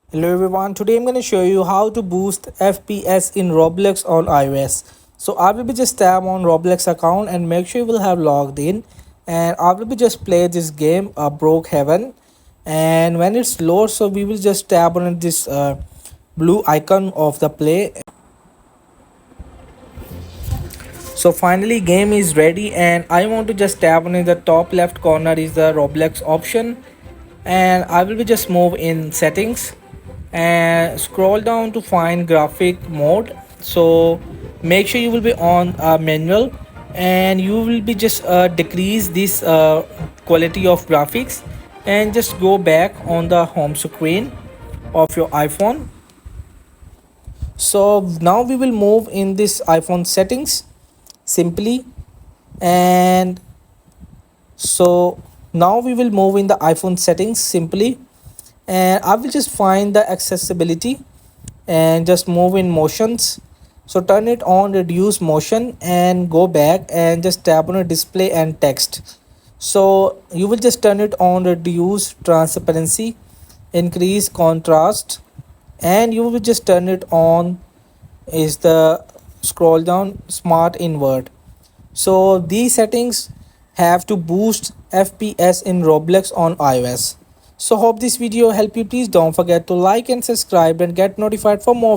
Hello everyone, today I'm going to show you how to boost FPS in Roblox on iOS. So I will be just tap on Roblox account and make sure you will have logged in, and I will be just play this game Broke Heaven. And when it's load, so we will just tap on this blue icon of the play. So finally game is ready, and I want to just tap on in the top left corner is the Roblox option, and I will be just move in settings and scroll down to find graphic mode. So make sure you will be on manual, and you will be just decrease this quality of graphics, and just go back on the home screen of your iPhone. So now we will move in this iPhone settings simply, and so now we will move in the iPhone settings simply, and I will just find the accessibility and just move in motions. So turn it on reduce motion and go back and just tap on a display and text. So you will just turn it on reduce transparency, increase contrast, and you will just turn it on is the scroll down smart invert. So these settings have to boost FPS in Roblox on iOS. So hope this video helped you. Please don't forget to like and subscribe and get notified for more